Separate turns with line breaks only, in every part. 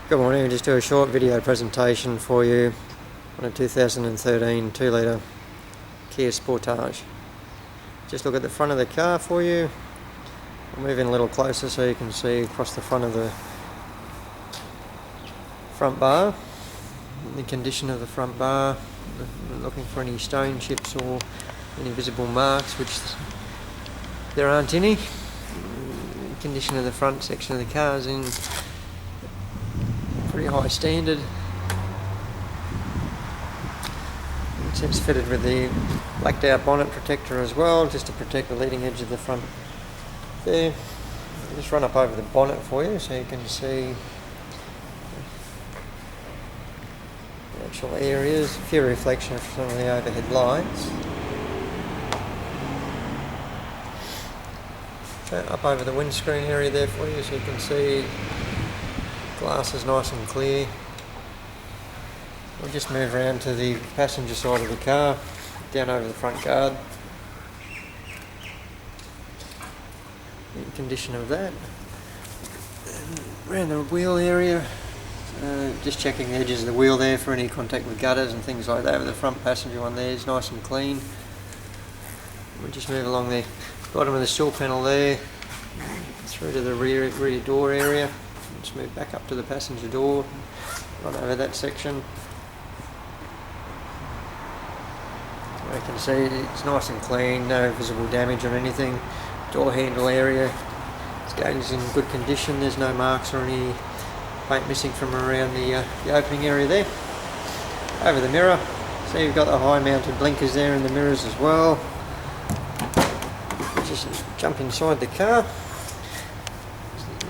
Good morning, I'll just do a short video presentation for you on a 2013 2-litre Kia Sportage. Just look at the front of the car for you. I'll move in a little closer so you can see across the front of the front bar, the condition of the front bar. I'm looking for any stone chips or any visible marks, which there aren't any. The condition of the front section of the car is in pretty high standard. It's fitted with the blacked out bonnet protector as well, just to protect the leading edge of the front there. I'll just run up over the bonnet for you so you can see the actual areas. A few reflections from the overhead lights. Up over the windscreen area there for you so you can see glass is nice and clear. We'll just move around to the passenger side of the car, down over the front guard. The condition of that. And around the wheel area, just checking the edges of the wheel there for any contact with gutters and things like that. The front passenger one there is nice and clean. We'll just move along the bottom of the sill panel there, through to the rear door area. Just move back up to the passenger door, right over that section. You can see it's nice and clean, no visible damage on anything. Door handle area, it's in good condition, there's no marks or any paint missing from around the opening area there. Over the mirror, so you've got the high mounted blinkers there in the mirrors as well. Just jump inside the car,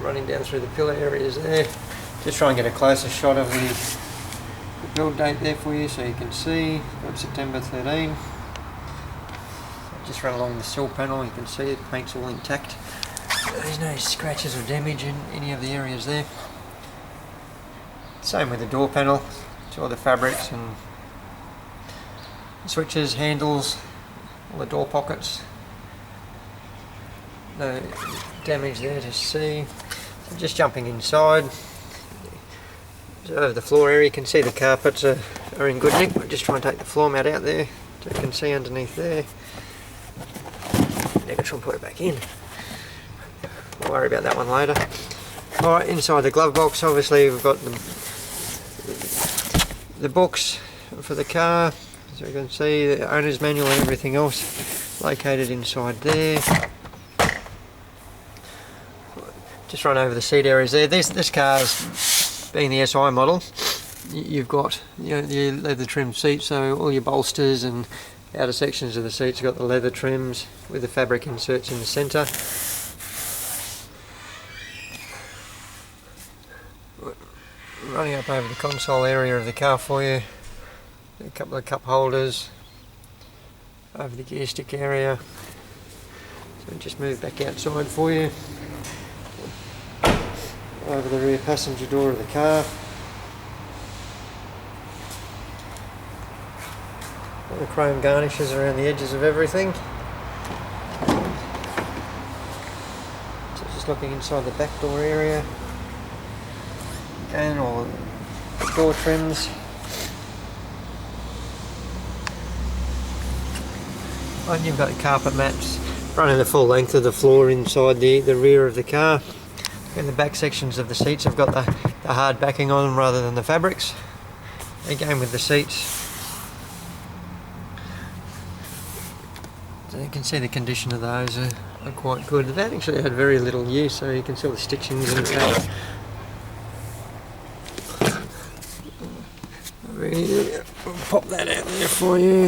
running down through the pillar areas there. Just try and get a closer shot of the build date there for you so you can see. Got September 13. Just run along the sill panel, you can see the paint's all intact. There's no scratches or damage in any of the areas there. Same with the door panel. It's all the fabrics and switches, handles, all the door pockets. No damage there to see. So just jumping inside. So over the floor area you can see the carpets are in good nick. We'll just try and take the floor mat out there so you can see underneath there. Never try and put it back in. We'll worry about that one later. Alright, inside the glove box obviously we've got the books for the car. So you can see the owner's manual and everything else located inside there. Just run over the seat areas there. This car's being the SI model. You've got the leather trim seats, so all your bolsters and outer sections of the seats have got the leather trims with the fabric inserts in the centre. Running up over the console area of the car for you, a couple of cup holders over the gear stick area. So just move back outside for you. Over the rear passenger door of the car. All the chrome garnishes around the edges of everything. So just looking inside the back door area. Again, all the door trims. And you've got the carpet mats running the full length of the floor inside the rear of the car. In the back sections of the seats have got the hard backing on them rather than the fabrics. Again with the seats. So you can see the condition of those are quite good. They've actually had very little use, so you can see all the stitchings and that. We'll pop that out there for you.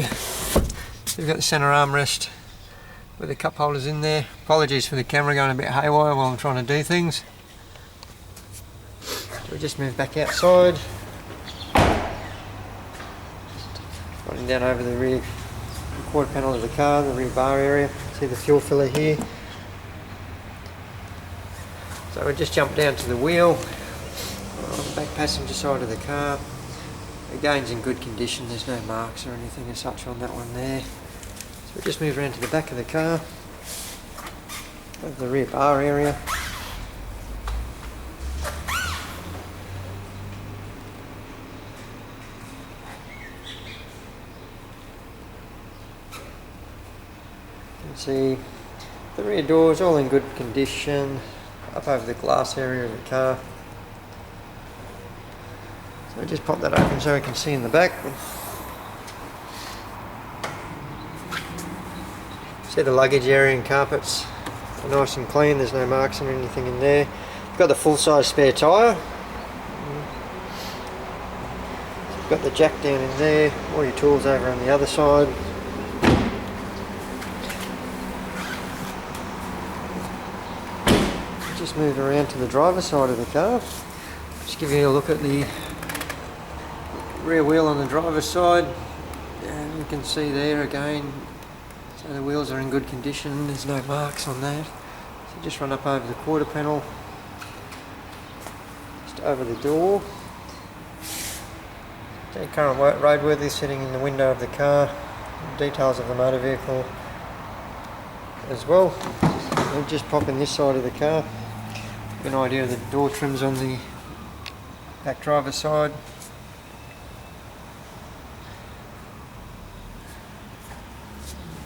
You've got the centre armrest with the cup holders in there. Apologies for the camera going a bit haywire while I'm trying to do things. So we just move back outside. Running down over the rear quarter panel of the car, the rear bar area. See the fuel filler here. So we just jump down to the wheel on the back passenger side of the car. Again, it's in good condition, there's no marks or anything as such on that one there. So we just move around to the back of the car, over the rear bar area. can see the rear doors all in good condition. Up over the glass area of the car. So just pop that open so we can see in the back. See the luggage area and carpets are nice and clean, there's no marks or anything in there. You've got the full-size spare tyre. You've got the jack down in there, all your tools over on the other side. Just move around to the driver's side of the car. Just give you a look at the rear wheel on the driver's side, and you can see there again, so the wheels are in good condition, there's no marks on that. So just run up over the quarter panel, just over the door. The current roadworthy sitting in the window of the car, details of the motor vehicle as well. We'll just pop in this side of the car. An idea of the door trims on the back driver's side.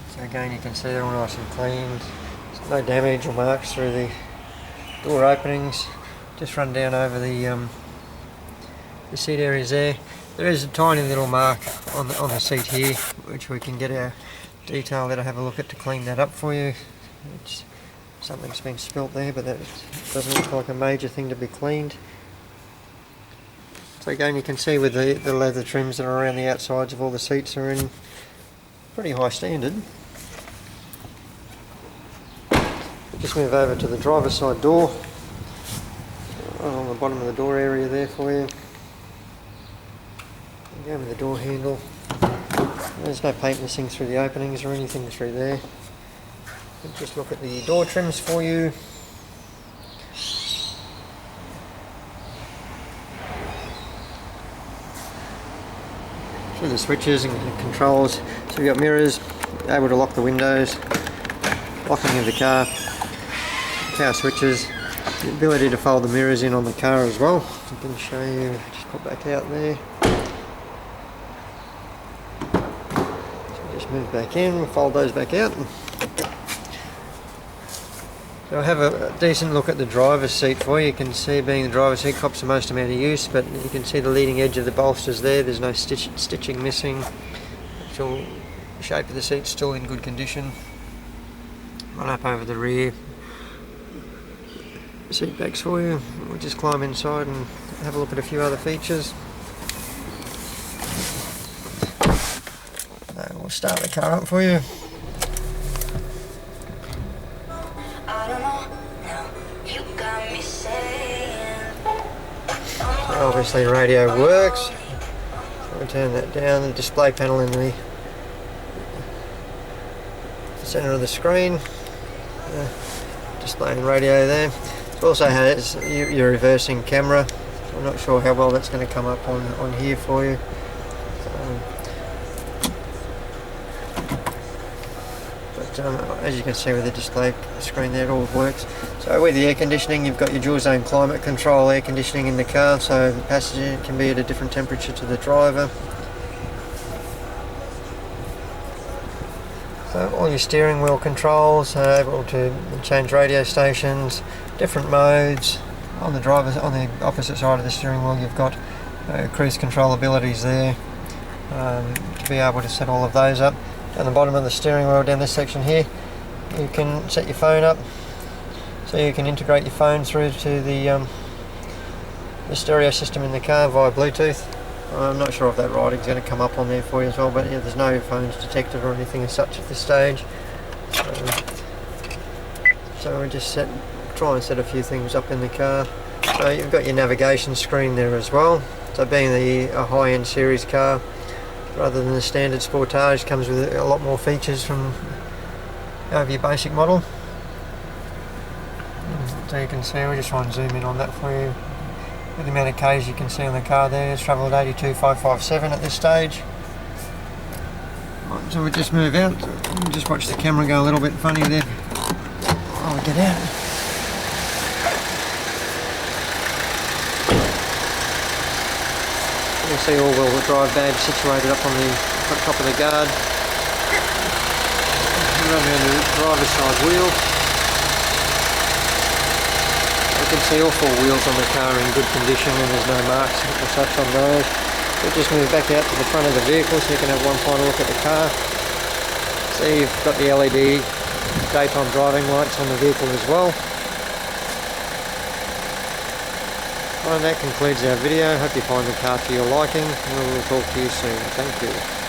So again, you can see they're all nice and clean. There's no damage or marks through the door openings. Just run down over the seat areas there. There is a tiny little mark on the seat here, which we can get our detail there to have a look at to clean that up for you. Something's been spilt there, but that doesn't look like a major thing to be cleaned. So again, you can see with the leather trims that are around the outsides of all the seats are in pretty high standard. Just move over to the driver's side door, on the bottom of the door area there for you. Go with the door handle. There's no paint missing through the openings or anything through there. Just look at the door trims for you. Through the switches and controls. So you've got mirrors, able to lock the windows, locking of the car, power switches, the ability to fold the mirrors in on the car as well. I can show you, just pop back out there. So just move back in, we'll fold those back out. So I have a decent look at the driver's seat for you. You can see, being the driver's seat, cops the most amount of use, but you can see the leading edge of the bolsters there. There's no stitching missing. The actual shape of the seat's still in good condition. Run up over the rear seat backs for you. We'll just climb inside and have a look at a few other features. So we'll start the car up for you. Obviously radio works, so we'll turn that down. The display panel in the centre of the screen, displaying radio there. It also has your reversing camera. I'm not sure how well that's going to come up on here for you. As you can see with the display screen there, it all works. So with the air conditioning, you've got your dual zone climate control air conditioning in the car, so the passenger can be at a different temperature to the driver. So all your steering wheel controls are able to change radio stations, different modes. On the opposite side of the steering wheel, you've got cruise control abilities there to be able to set all of those up. Down the bottom of the steering wheel, down this section here, you can set your phone up, so you can integrate your phone through to the stereo system in the car via Bluetooth. I'm not sure if that writing's going to come up on there for you as well, but yeah, there's no phones detected or anything as such at this stage. So we just try and set a few things up in the car. So you've got your navigation screen there as well. So being a high-end series car, rather than the standard Sportage, comes with a lot more features from over your basic model. So you can see, we'll just try and zoom in on that for you. With the amount of Ks you can see on the car there, it's travelled 82,557 at this stage. Right, so we'll just move out. We'll just watch the camera go a little bit funny there. I'll get out. You can see all-wheel drive badge situated up on the top of the guard. Run around the driver's side wheel. You can see all four wheels on the car are in good condition and there's no marks or such on those. We'll just move back out to the front of the vehicle so you can have one final look at the car. See, you've got the LED daytime driving lights on the vehicle as well. Well, that concludes our video. Hope you find the car to your liking. We will talk to you soon. Thank you.